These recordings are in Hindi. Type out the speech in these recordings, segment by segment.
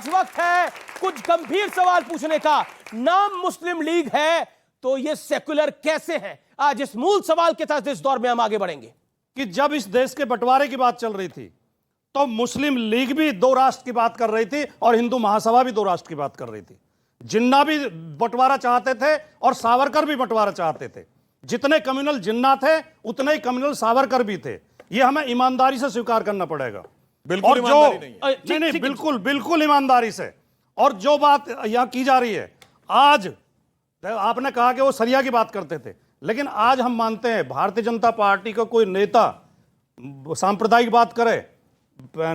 आज वक्त है कुछ गंभीर सवाल पूछने का। नाम मुस्लिम लीग है तो ये सेकुलर कैसे है? आज इस मूल सवाल के साथ इस दौर में हम आगे बढ़ेंगे कि जब इस देश के बंटवारे की बात चल रही थी तो मुस्लिम लीग भी दो राष्ट्र की बात कर रही थी और हिंदू महासभा भी दो राष्ट्र की बात कर रही थी। जिन्ना भी बंटवारा चाहते थे और सावरकर भी बंटवारा चाहते थे। जितने कम्युनल जिन्ना थे उतने ही कम्युनल सावरकर भी थे। ये हमें ईमानदारी से स्वीकार करना पड़ेगा। बिल्कुल और जो नहीं, बिल्कुल बिल्कुल ईमानदारी से। और जो बात यहां की जा रही है, आज आपने कहा कि वो सरिया की बात करते थे, लेकिन आज हम मानते हैं भारतीय जनता पार्टी का कोई नेता सांप्रदायिक बात करे,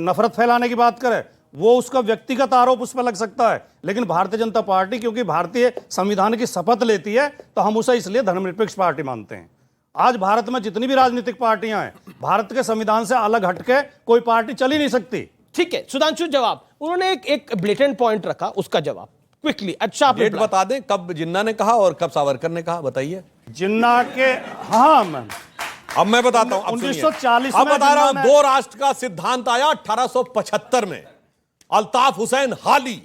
नफरत फैलाने की बात करे, वो उसका व्यक्तिगत आरोप उस पर लग सकता है, लेकिन भारतीय जनता पार्टी क्योंकि भारतीय संविधान की शपथ लेती है तो हम उसे इसलिए धर्मनिरपेक्ष पार्टी मानते हैं। आज भारत में जितनी भी राजनीतिक पार्टियां हैं, भारत के संविधान से अलग हटके कोई पार्टी चल ही नहीं सकती। ठीक है सुधांशु, जवाब उन्होंने एक ब्लेटेंट पॉइंट रखा, उसका जवाब क्विकली। अच्छा, आप डेट बता दें कब जिन्ना ने कहा और कब सावरकर ने कहा, बताइए। जिन्ना के हाँ मैम अब मैं बताता हूं, 1940 अब में बता रहा हूं। जिन्ना ने- दो राष्ट्र का सिद्धांत आया 1875 में, अल्ताफ हुसैन हाली,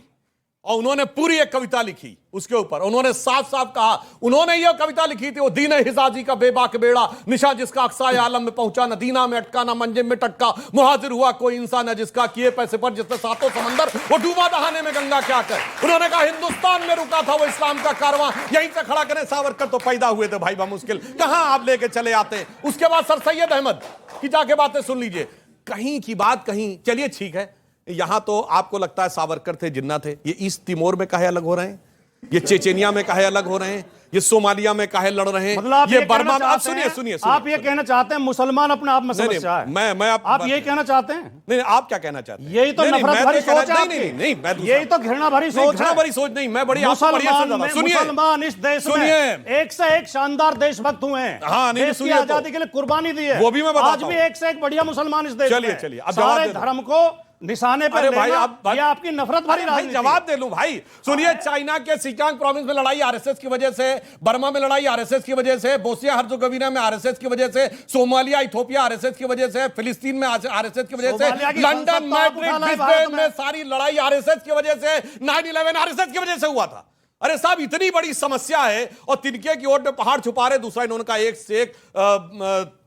और उन्होंने पूरी एक कविता लिखी उसके ऊपर। उन्होंने साफ साफ कहा, उन्होंने यह कविता लिखी थी, वो दीन हिजाजी का बेबाक बेड़ा, निशा जिसका अक्साए आलम में पहुंचा, न दीना में अटका न मंजिल में टटका, मुहाजिर हुआ कोई इंसान है जिसका किए पैसे पर जिसने सातों समंदर वो डूबा दहाने में गंगा क्या कर। उन्होंने कहा हिंदुस्तान में रुका था वो इस्लाम का कारवां, यहीं से खड़ा करें। सावरकर तो पैदा हुए थे भाई बामुश्किल, कहां आप लेके चले आते। उसके बाद सर सैयद अहमद की जाके बातें सुन लीजिए, कहीं की बात कहीं। चलिए ठीक है, यहां तो आपको लगता है सावरकर थे, जिन्ना थे। ये ईस्ट तिमोर में काहे अलग हो रहे हैं, ये चेचेनिया में काहे अलग हो रहे हैं, ये सोमालिया में काहे लड़ रहे हैं, मतलब ये बर्मा में। आप सुनिए, आप ये कहना चाहते हैं मुसलमान अपने आप में समस्या है? मैं आप ये कहना चाहते हैं? नहीं, आप क्या कहना चाहते हैं? यही तो नफरत भरी सोच है आपकी। नहीं, यही तो घृणा भरी सोच है। घृणा भरी सोच नहीं, मैं बड़ी मुसलमान इस देश में एक से एक शानदार देशभक्त हुए हैं। हाँ, नहीं, देश की आजादी के लिए कुर्बानी दी है, वो भी मैं बताता आज भी एक से एक बढ़िया मुसलमान इस देश में। चलिए अब सारे धर्म को निशाने पर भाई, लेना, ये आपकी नफरत भरी राजनीति। जवाब दे लूं भाई, सुनिए। चाइना के सिकियांग प्रोविंस में लड़ाई आरएसएस की वजह से, बर्मा में लड़ाई आरएसएस की वजह से, बोस्निया हर्जोगोविना में आरएसएस की वजह से, सोमालिया इथोपिया आरएसएस की वजह से, फिलिस्तीन में आरएसएस की वजह से, लंदन मैड्रिड ब्रिस्बेन में सारी लड़ाई आरएसएस की वजह से, 9/11 आरएसएस की वजह से हुआ था। अरे साहब, इतनी बड़ी समस्या है और तिनके की ओर में पहाड़ छुपा रहे। दूसरा, इन्होंने कहा एक से एक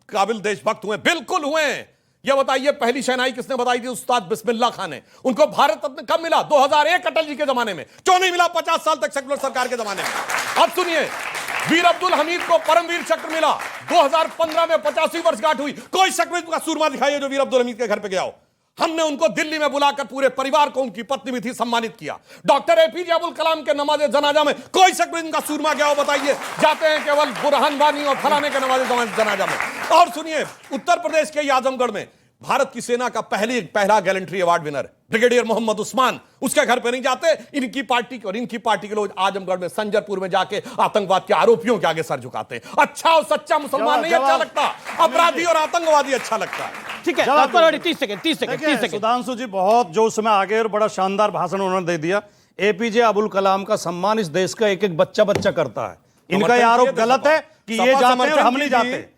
काबिल देशभक्त हुए। बिल्कुल हुए। यह बताइए पहली शहनाई किसने बताई थी? उस्ताद बिस्मिल्लाह खान ने। उनको भारत रत्न कब मिला? 2001 अटल जी के जमाने में। क्यों नहीं मिला 50 साल तक सेकुलर सरकार के जमाने में? अब सुनिए, वीर अब्दुल हमीद को परमवीर चक्र मिला 2015 में, 50वीं वर्षगांठ हुई। कोई शख्स का सूरमा दिखाइए जो वीर अब्दुल हमीद के घर पे गया हो। हमने उनको दिल्ली में बुलाकर पूरे परिवार को, उनकी पत्नी भी थी, सम्मानित किया। डॉक्टर एपीजे अब्दुल कलाम के नमाज जनाजा में कोई शख्स इनका सूरमा गया हो? बताइए। जाते हैं केवल बुरहान वानी और फलाने के नमाज जनाजा में। और सुनिए, उत्तर प्रदेश के आजमगढ़ में भारत की सेना का पहला gallantry award winner brigadier Mohammad Usman, उसके घर पे नहीं जाते। इनकी पार्टी के लोग आजमगढ़ में, संजरपुर में जाके आतंकवाद के आरोपियों के आगे सर झुकाते हैं। अच्छा और सच्चा मुसलमान नहीं अच्छा लगता, अपराधी और आतंकवादी अच्छा लगता है। ठीक है, 30 सेकंड। सुधांशु जी बहुत जोश में आगे और बड़ा शानदार भाषण उन्होंने दे दिया। एपीजे अब्दुल कलाम का सम्मान इस देश का एक एक बच्चा करता है। इनका यह आरोप गलत है कि ये जाते हैं और हम नहीं जाते।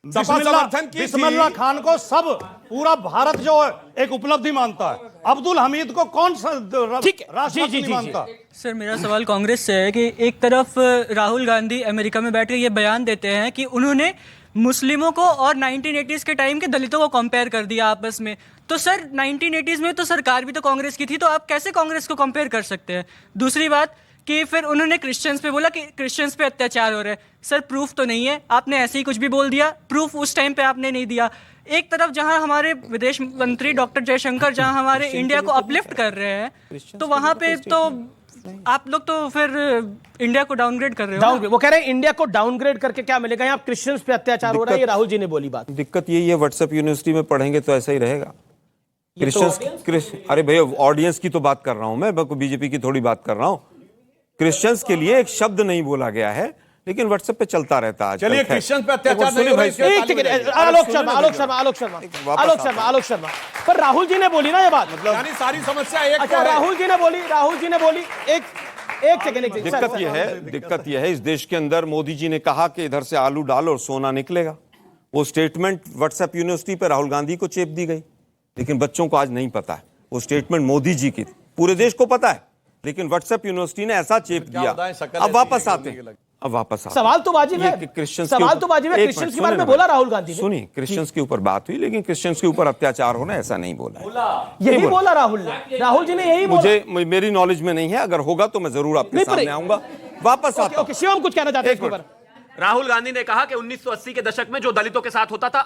बिस्मिल्लाह खान को सब पूरा भारत जो एक उपलब्धि मानता है, अब्दुल हमीद को कौन सा राष्ट्रपति नहीं मानता? सर, मेरा सवाल कांग्रेस से है कि एक तरफ राहुल गांधी अमेरिका में बैठ के ये बयान देते हैं कि उन्होंने मुस्लिमों को और 1980s के टाइम के दलितों को कंपेयर कर दिया आपस में। तो सर 1980s में तो सरकार भी तो कांग्रेस की थी, तो आप कैसे कांग्रेस को कंपेयर कर सकते हैं? दूसरी बात कि फिर उन्होंने क्रिश्चियंस पे बोला कि क्रिश्चियंस पे अत्याचार हो रहा है। सर प्रूफ तो नहीं है, आपने ऐसे ही कुछ भी बोल दिया, प्रूफ उस टाइम पे आपने नहीं दिया। एक तरफ जहां हमारे विदेश मंत्री डॉक्टर जयशंकर जहां हमारे इंडिया को अपलिफ्ट कर रहे हैं, तो वहां पे तो आप लोग तो फिर इंडिया को डाउनग्रेड कर रहे हो। वो कह रहे हैं इंडिया को डाउनग्रेड करके क्या मिलेगा? यहाँ क्रिश्चियंस पे अत्याचार हो रहा है, ये राहुल जी ने बोली बात। दिक्कत यही है, व्हाट्सएप यूनिवर्सिटी में पढ़ेंगे तो ऐसा ही रहेगा। क्रिश्चियंस अरे भैया, ऑडियंस की तो बात कर रहा हूं मैं, बीजेपी की थोड़ी बात कर रहा हूं। क्रिश्चियंस के लिए एक शब्द नहीं बोला गया है, लेकिन व्हाट्सएप पे चलता रहता है। चलिए, क्रिश्चियन पे अत्याचार नहीं हो रहा है। आलोक शर्मा पर राहुल जी ने बोली ना ये बात, मतलब यानी सारी समस्या एक। अच्छा, राहुल जी ने बोली एक सेकंड। दिक्कत यह है इस देश के अंदर, मोदी जी ने कहा कि इधर से आलू डालो और सोना निकलेगा। वो स्टेटमेंट व्हाट्सएप यूनिवर्सिटी पर राहुल गांधी को चेप दी गई, लेकिन बच्चों को आज नहीं पता है वो स्टेटमेंट मोदी जी की थी। पूरे देश को पता है, लेकिन व्हाट्सएप यूनिवर्सिटी ने ऐसा चेप दिया। बताएं, शकल अब ऐसी वापस है, आते बोलने के हैं, लगे। अब वापस आते सवाल तो वाजिब है, सवाल तो वाजिब है। क्रिश्चियंस के बारे में बोला राहुल गांधी ने। सुनिए, क्रिश्चियंस के ऊपर बात हुई, लेकिन क्रिश्चियंस के ऊपर अत्याचार होना ऐसा नहीं बोला है। यही बोला राहुल ने, राहुल जी ने यही बोला। मुझे मेरी नॉलेज में नहीं है, अगर होगा तो मैं जरूर आपके नहीं, पर- सामने आऊंगा। वापस आता हूं। ओके, शिवम कुछ कहना चाहते हैं इसके ऊपर। राहुल गांधी ने कहा कि 1980 के दशक में जो दलितों के साथ होता था,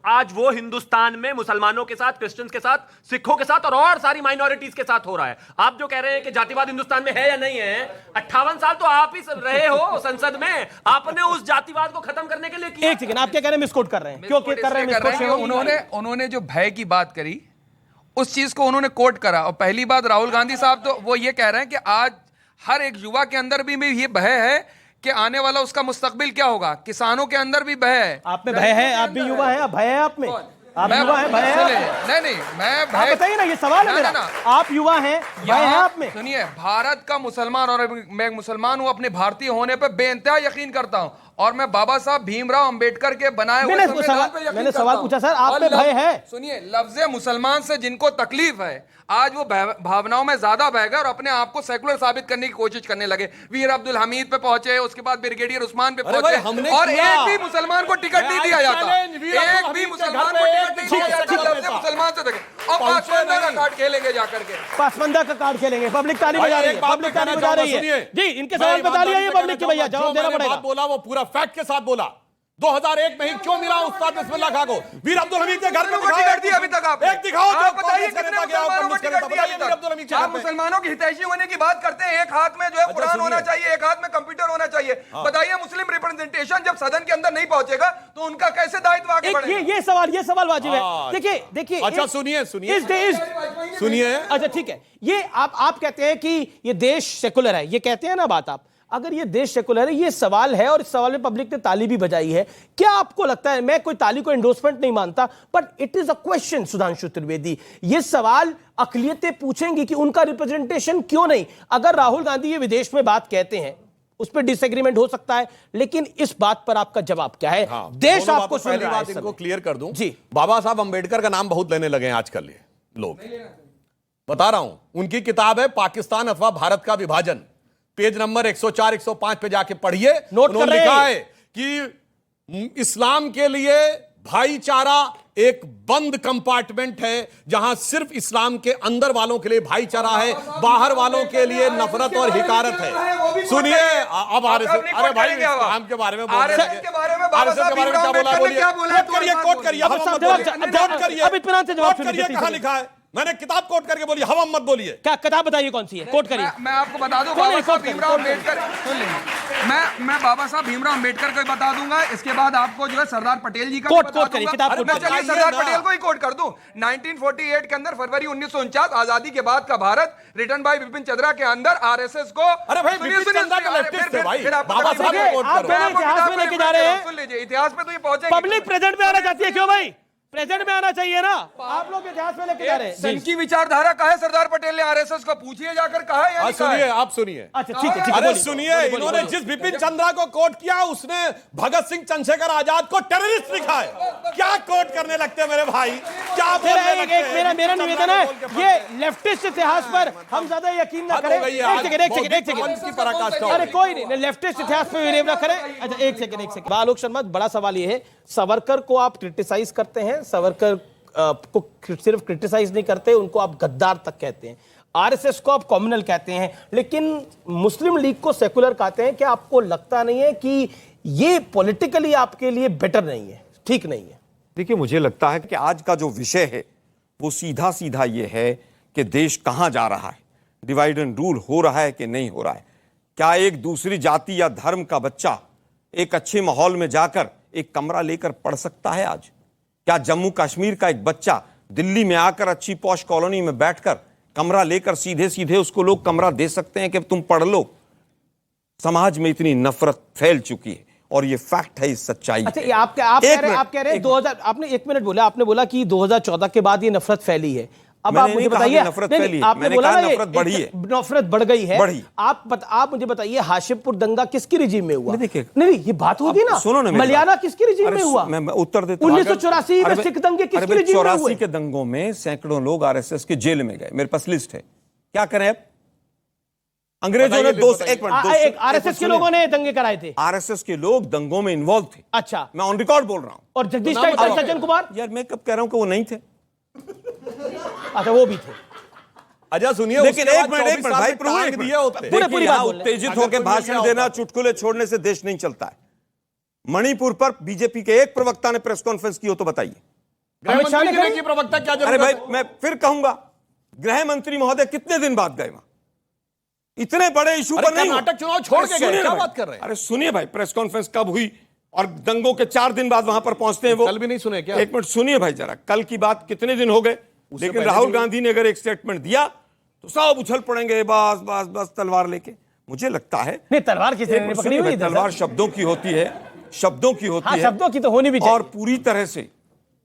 आज वो हिंदुस्तान में मुसलमानों के साथ, क्रिश्चियंस के साथ, सिखों के साथ और सारी माइनॉरिटीज के साथ हो रहा है। आप जो कह रहे हैं कि जातिवाद हिंदुस्तान में है या नहीं है, 58 साल तो आप ही रहे हो संसद में, आपने उस जातिवाद को खत्म करने के लिए किया। एक सेकंड, आप क्या कह रहे हैं? मिसकोट कर रहे हैं। क्यों कर रहे हैं मिसकोट? शिवम, उन्होंने जो भय की बात करी, उस चीज को उन्होंने कोट करा। और पहली बात, राहुल गांधी साहब तो वो ये कह रहे हैं कि आज हर एक युवा के अंदर भी ये भय है कि आने वाला उसका मुस्तकबिल क्या होगा। किसानों के अंदर भी भय है। आप में भय है? आप भी युवा हैं, भय है आप में? आप युवा हैं, भय है? नहीं, मैं आप भय, बताइए ना, ये सवाल है मेरा। आप युवा हैं, भय है आप में? सुनिए, भारत का मुसलमान, और मैं मैं अपने भारतीय होने पे बेइंतहा यकीन करता हूं, और मैं बाबा साहब भीमराव अंबेडकर के बनाए हुए संविधान पे यकीन मैंने करता सवाल हूं। पूछा सर, आप और में भय है? सुनिए, लफ्ज़ मुसलमान से जिनको तकलीफ है, आज वो भावनाओं में ज्यादा बह गए और अपने आप को सेकुलर साबित करने की कोशिश करने लगे। वीर अब्दुल हमीद पे पहुंचे, उसके बाद ब्रिगेडियर उस्मान पे अरे भाई, पहुंचे, हमने और किया। एक भी मुसलमान को टिकट नहीं दिया जाता। एक भी मुसलमान को टिकट नहीं दिया जाता। लफ्ज़ मुसलमान से देखें, और पासवान का कार्ड खेलेंगे जाकर के। पासमंदा का कार्ड खेलेंगे। पब्लिक ताली बजा रही है, पब्लिक ताली बजा रही है। जी, इनके सवाल पे ताली आई है पब्लिक की। भैया जवाब देना पड़ेगा। बोला वो पूरा फैक्ट के साथ बोला। 2001 में ही क्यों मिला उस्ताद बिस्मिल्लाह खां को? वीर अब्दुल हमीद के घर में को टिकट दिया अभी तक आपने? एक दिखाओ जो आप बताइए कांग्रेस का कितने नेता गया हो, मुसलमानों को कम्युनिस्ट का टिकट नेता, दिया बताइए अभी वीर अब्दुल हमीद के तक? घर आप में। मुसलमानों की हितैषी होने की बात करते हैं, एक हाथ में जो है कुरान होना चाहिए, एक हाथ में कंप्यूटर होना चाहिए। बताइए, मुस्लिम रिप्रेजेंटेशन जब सदन के अंदर नहीं पहुंचेगा तो उनका कैसे दायित्व आगे बढ़ेगा? ये सवाल वाजिब है। देखिए अच्छा, सुनिए सुनिए। अच्छा ठीक है, ये आप कहते हैं कि ये देश सेकुलर है, ये कहते हैं ना बात आप। अगर ये देश सेकुलर है, ये सवाल है, और इस सवाल में पब्लिक ने ताली भी बजाई है। क्या आपको लगता है, मैं कोई ताली को एंडोर्समेंट नहीं मानता, but it is a question Sudhanshu Trivedi, ये सवाल अकलियतें पूछेंगी कि उनका रिप्रेजेंटेशन क्यों नहीं? अगर राहुल गांधी ये विदेश में बात कहते हैं, उस पर डिसएग्रीमेंट हो सकता है, लेकिन इस बात पर आपका जवाब क्या है? देश आपको सुन पहली रहा है बात इस इनको समय। क्लियर कर दूं। जी। बाबा साहब अंबेडकर का नाम बहुत लेने लगे हैं आजकल ये लोग। बता रहा हूं, उनकी किताब है पाकिस्तान अथवा भारत का विभाजन, पेज नंबर 104 105 पे जाके पढ़िए। नोट कर उन्होंने रहे लिखा हैं। है कि इस्लाम के लिए भाईचारा एक बंद कंपार्टमेंट है, जहां सिर्फ इस्लाम के अंदर वालों के लिए भाईचारा है, बाहर वालों के लिए नफरत और हिकारत है। सुनिए, अब अरे भाई, इस्लाम के बारे में RSS के बारे में बाबा RSS साहब के बारे में क्या बोला? भीमराव क्या बोला? कोट करिए, कोट करिए, अब हम साहब मत जवाब- बोलिए। जवाब- कोट करिए, अब इत्मीनान से जवाब कोट सुनिए, करिए, कहां लिखा है? मैंने किताब कोट करके बोली, हम मत बोलिए। क्या किताब बताइए कौन सी है? कोट करिए। मैं आपको बता दूं, कौन है? बाबा साहब कोट करिए, भीमराव कोट करिए। अम्बेडकर, सुन लीजिए, मैं बाबा साहब भीमराव अम्बेडकर को बता दूंगा। इसके बाद आपको जो है सरदार पटेल जी का कोट- भी बता कोट करिए, दूंगा। किताब अरे कोट मैं करिए। चलिए सरदार बताइए पटेल ना। को ही कोट कर दूं। 1948 के अंदर फरवरी 1949 आजादी के बाद का भारत, रिटन बाय बिपिन चंद्रा के अंदर आरएसएस को। अरे भाई, सुनिए, बिपिन सुनिए, चंद्रा तो अरे लेफ्टिस्ट फिर- थे भाई। फिर आपको बाबा तकलीफ साहब है। को कोट आप करो। दोनों इतिहास में लेके जा रहे हैं। सुन लीजिए, इतिहास पे तो ये पहुंचेंगे। पब्लिक प्रेजेंट में आना चाहती है, क्यों भाई? प्रेजेंट में आना चाहिए ना। आप लोग इतिहास में लेके जा रहे हैं। सन की विचारधारा कहा है सरदार पटेल ने आरएसएस को? पूछिए जाकर, कहा है या नहीं कहा है? सुनिए, आप सुनिए। अच्छा ठीक है, ठीक है, अरे बोलिए, सुनिए, बोलिए, इन्होंने बोलिए। जिस बिपिन चंद्रा को कोट किया, उसने भगत सिंह चंद्रशेखर आजाद को टेररिस्ट लिखा है। क्या कोट करने लगते हैं मेरे भाई? क्या बोलने लगते हैं? मेरा निवेदन है, ये लेफ्टिस्ट इतिहास पर हम ज्यादा यकीन ना हद हो करें। गई है, एक आज सेकंड, एक बौद्धिक सेकंड, एक प्रबंध की सेकंड। पराकाष्ठा हो अरे गई। कोई नहीं, लेफ्टिस्ट इतिहास पे विरेव ना करें। अच्छा एक सेकंड। आलोक शर्मा, बड़ा सवाल ये है, सावरकर को आप क्रिटिसाइज करते हैं, सावरकर को सिर्फ क्रिटिसाइज नहीं करते, उनको आप गद्दार तक कहते हैं, आरएसएस को आप कॉम्युनल कहते हैं, लेकिन मुस्लिम लीग को सेकुलर कहते हैं। क्या आपको लगता नहीं है कि ये पॉलिटिकली आपके लिए बेटर नहीं है, ठीक नहीं है? देखिए, मुझे लगता है कि आज का जो विषय है वो सीधा सीधा ये है कि देश कहां जा रहा है, डिवाइड एंड रूल हो रहा है कि नहीं हो रहा है। क्या एक दूसरी जाति या धर्म का बच्चा एक अच्छे माहौल में जाकर एक कमरा लेकर पढ़ सकता है आज? क्या जम्मू कश्मीर का एक बच्चा दिल्ली में आकर अच्छी पॉश कॉलोनी में बैठकर कमरा लेकर सीधे सीधे उसको लोग कमरा दे सकते हैं कि तुम पढ़ लो? समाज में इतनी नफरत फैल चुकी है, और ये फैक्ट है, इस सच्चाई अच्छा, है। ये आप कह रहे हैं 2000, आपने 1 मिनट बोला, आपने बोला कि 2014 के बाद ये नफरत फैली है। अब मैंने आप मुझे नहीं कहा बताइए, कि नफरत नहीं, फैली है, आपने मैंने बोला कहा ना ये नफरत बढ़ी है। नफरत बढ़ गई है। बढ़ी। आप मुझे बताइए, हाशिमपुर दंगा किसकी रिजीम में हुआ? नहीं, देखिए, नहीं, ये बात होगी ना, सुनो ना, मलियाना किसकी रिजीम में हुआ? मैं उत्तर देता हूं। 1984 में सिख दंगे किसकी रिजीम में हुए? 84 के दंगों में सैकड़ों लोग आरएसएस के जेल में गए, मेरे पास लिस्ट है। क्या करें अब? अंग्रेजों ने एक मिनट, आरएसएस के लोगों ने दंगे कराए थे। आरएसएस के लोग दंगों में इन्वॉल्व थे। अच्छा, मैं ऑन रिकॉर्ड बोल रहा हूं। और जगदीश टाइटल, सज्जन कुमार? यार मैं कब कह रहा हूं कि वो नहीं थे। अच्छा, वो भी थे। अच्छा सुनिए, लेकिन एक मिनट भाई प्रभु, एक दिए होते। पूरी बात बोल रहे हैं। उत्तेजित होकर भाषण देना, चुटकुले छोड़ने से देश नहीं चलता है। मणिपुर पर बीजेपी के एक प्रवक्ता ने प्रेस कॉन्फ्रेंस की हो तो बताइए। अमित शाह ने की प्रवक्ता क्या अरे जरूरत भाई है? मैं फिर कहूंगा, गृह मंत्री महोदय कितने दिन बाद गए वहां? इतने बड़े इशू पर नहीं। कर्नाटक चुनाव छोड़ के गए, क्या बात कर रहे हैं? अरे सुनिए भाई, प्रेस कॉन्फ्रेंस कब हुई और दंगों के 4 दिन बाद वहां पर पहुंचते हैं वो? कल भी नहीं सुने क्या? एक मिनट सुनिए भाई जरा, कल की बात कितने दिन हो गए? लेकिन राहुल गांधी ने अगर एक स्टेटमेंट दिया तो सब उछल पड़ेंगे, बस बस बस तलवार लेके। मुझे लगता है नहीं, तलवार किसी ने पकड़ी हुई? तलवार शब्दों की होती है, शब्दों की होती है, शब्दों की तो होनी भी चाहिए। और पूरी तरह से,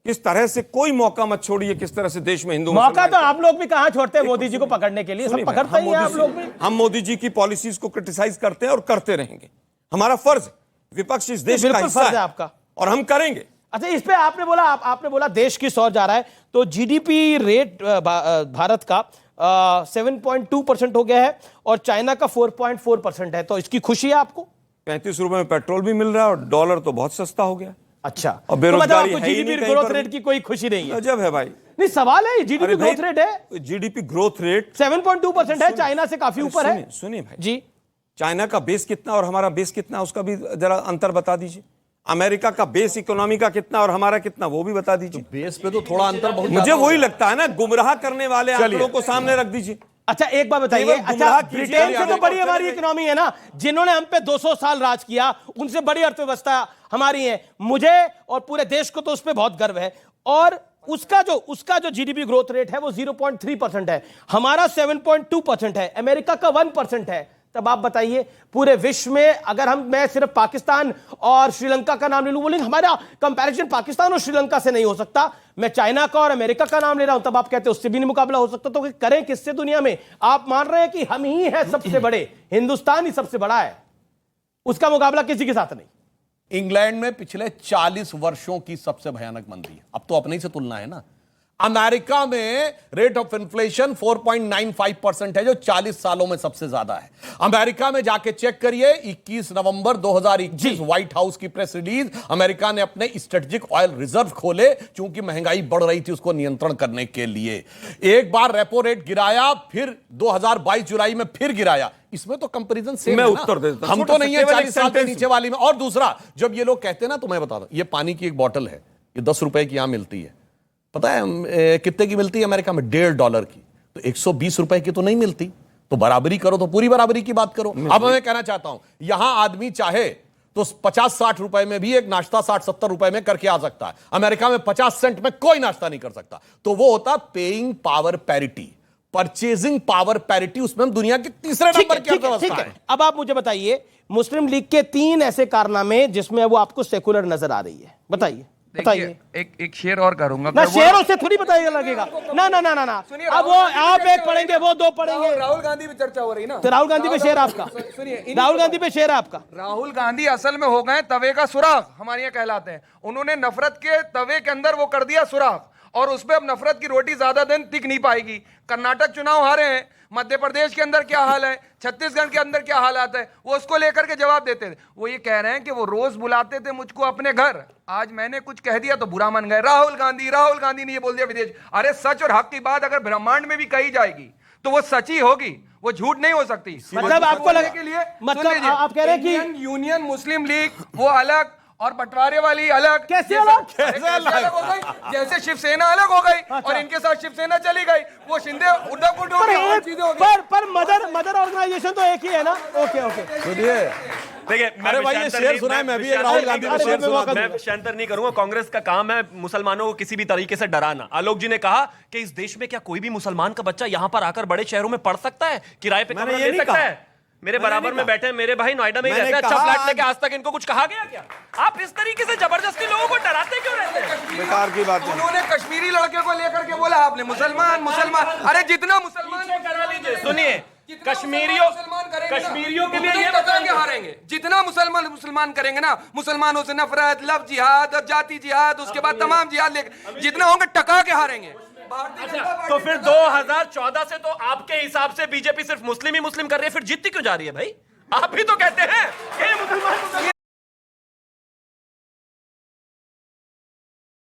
किस तरह से कोई मौका मत छोड़िए, किस तरह से देश में हिंदू मौका तो आप लोग भी कहां छोड़ते हैं मोदी जी को पकड़ने के लिए? सब पकड़ते ही हैं आप लोग भी। हम मोदी जी की पॉलिसीज को क्रिटिसाइज करते हैं और करते रहेंगे। हमारा फर्ज, विपक्ष इस देश का हिस्सा है आपका, और हम करेंगे। अच्छा, इस पे आपने बोला देश की ओर जा रहा है, तो जीडीपी रेट भारत का 7.2% हो गया है और चाइना का 4.4% है। तो इसकी खुशी है आपको? 35 रुपए में पेट्रोल भी मिल रहा है और डॉलर तो बहुत सस्ता हो गया। अच्छा, और बेरोजगारी तो है ही जीडीपी नहीं कहीं ग्रोथ पर रेट की कोई खुशी नहीं है? गजब है भाई। नहीं, सवाल है, जीडीपी ग्रोथ रेट है, जीडीपी ग्रोथ रेट 7.2% है, चाइना से काफी ऊपर है। सुनिए भाई जी, चाइना का बेस कितना और हमारा बेस कितना, उसका भी जरा अंतर बता दीजिए। अमेरिका का बेस इकोनॉमी का कितना और हमारा कितना, वो भी बता दीजिए। बेस पे तो थोड़ा अंतर बहुत मुझे वही लगता है ना, गुमराह करने वाले आंकड़ों को सामने रख दीजिए। अच्छा एक बात बताइए, केवल अच्छा गुमराह कीजिए, ब्रिटेन से तो आगे बड़ी बढ़ते हमारी रहिए। इकोनॉमी है ना, जिन्होंने हम पे 200 साल राज किया, उनसे बड़ी अर्थव्यवस्था हमारी है। मुझे और पूरे देश को तो उस पर बहुत गर्व है। और उसका जो जीडीपी ग्रोथ रेट है वो 0.3% है, हमारा 7.2% है, अमेरिका का 1% है। तब आप बताइए, पूरे विश्व में अगर मैं सिर्फ पाकिस्तान और श्रीलंका का नाम ले लूं, बोलेंगे हमारा कंपैरिजन पाकिस्तान और श्रीलंका से नहीं हो सकता। मैं चाइना का और अमेरिका का नाम ले रहा हूं, तब आप कहते हैं उससे भी नहीं मुकाबला हो सकता। तो करें किससे दुनिया में? आप मान रहे हैं कि हम ही हैं सबसे बड़े, हिंदुस्तान ही सबसे बड़ा है, उसका मुकाबला किसी के साथ नहीं। इंग्लैंड में पिछले 40 वर्षों की सबसे भयानक मंदी है। अब तो अपने ही से तुलना है ना। अमेरिका में रेट ऑफ इन्फ्लेशन 4.95% है, जो 40 सालों में सबसे ज्यादा है। अमेरिका में जाके चेक करिए, 21 नवंबर 2021 व्हाइट हाउस की प्रेस रिलीज, अमेरिका ने अपने स्ट्रेटेजिक ऑयल रिजर्व खोले, चूंकि महंगाई बढ़ रही थी उसको नियंत्रण करने के लिए। एक बार रेपो रेट गिराया, फिर 2022 जुलाई में फिर गिराया। इसमें तो कंपैरिजन सेम है ना? उत्तर देता हूं, हम तो नहीं है 40 साल के sentence नीचे वाली में। और दूसरा, जब ये लोग कहते हैं ना, तो मैं बता दूं, ये पानी की एक बोतल है, ये 10 रुपए की यहां मिलती है, पता है कितने की मिलती है अमेरिका में? $1.5 की। तो 120 रुपए की तो नहीं मिलती। तो बराबरी करो, तो पूरी बराबरी की बात करो। अब मैं कहना चाहता हूं, यहां आदमी चाहे तो 50-60 रुपए में भी एक नाश्ता 60-70 रुपए में करके आ सकता है। अमेरिका में 50 सेंट में कोई नाश्ता नहीं कर सकता। तो वो होता paying power parity, purchasing power parity. उसमें हम दुनिया के तीसरे नंबर की अर्थव्यवस्था है। अब आप मुझे बताइए, मुस्लिम लीग के 3 ऐसे कारनामे जिसमें वो आपको सेकुलर नजर आ रही है, बताइए। एक शेर और करूंगा ना, शेरों से थोड़ी बताइएगा लगेगा ना ना ना ना ना। अब वो आप एक पढ़ेंगे, वो 2 पढ़ेंगे। राहुल गांधी पे चर्चा हो रही ना, तो राहुल गांधी पे शेर आपका, राहुल गांधी पे शेर आपका। राहुल गांधी असल में हो गए तवे का सुराख, हमारे यहाँ कहलाते हैं। उन्होंने नफरत के तवे के अंदर वो कर दिया सुराख, और उसपे अब नफरत की रोटी ज्यादा दिन टिक नहीं पाएगी। कर्नाटक चुनाव हारे हैं, मध्य प्रदेश के अंदर क्या हाल है, छत्तीसगढ़ के अंदर क्या हालात है, वो उसको लेकर के जवाब देते थे। वो ये कह रहे हैं कि वो रोज बुलाते थे मुझको अपने घर, आज मैंने कुछ कह दिया तो बुरा मान गए। राहुल गांधी ने ये बोल दिया विदेश। अरे सच और हक की बात अगर ब्रह्मांड में भी कही जाएगी तो वो सच ही होगी, वो झूठ नहीं हो सकती। मतलब आपको लगे के लिए मतलब आप कह रहे हैं कि यूनियन मुस्लिम लीग वो अलग और बंटवारे वाली अलग। कैसे अलग? कैसे अलग हो गई? जैसे शिवसेना अलग हो गई और इनके साथ शिवसेना चली गई, वो शिंदे उद्धव गुट हो गई, चीजें हो गई। पर मदर ऑर्गेनाइजेशन तो एक ही है ना। ओके सुनिए, देखिए, अरे भाई ये शेर सुना है, मैं भी एक राहुल गांधी पे शेर सुना। मैं विषयांतर नहीं करूंगा। कांग्रेस का काम है मुसलमानों को किसी भी तरीके से डराना। आलोक जी ने कहा कि इस देश में क्या कोई भी मुसलमान का बच्चा यहां पर आकर बड़े शहरों में पढ़ सकता है, किराए पे कमरा ले सकता है? मेरे बराबर में बैठे मेरे भाई नोएडा में ही रहते हैं, अच्छा फ्लैट लेके, आज तक इनको कुछ कहा गया क्या? आप इस तरीके से जबरदस्ती लोगों को डराते क्यों रहते हैं? बेकार की बात है। उन्होंने कश्मीरी लड़के को लेकर के बोला आपने मुसलमान। अरे जितना मुसलमान करा लीजिए, सुनिए, कश्मीरियों के लिए ये बताएंगे हारेंगे। जितना मुसलमान करेंगे ना, मुसलमानों से नफरत, लव जिहाद, जाति जिहाद, उसके बाद तमाम जिहाद लेकर जितना होंगे टका के हारेंगे। अच्छा, तो फिर 2014 से तो आपके हिसाब से बीजेपी सिर्फ मुस्लिम ही मुस्लिम कर रही है, फिर जीतती क्यों जा रही है भाई? आप भी तो कहते हैं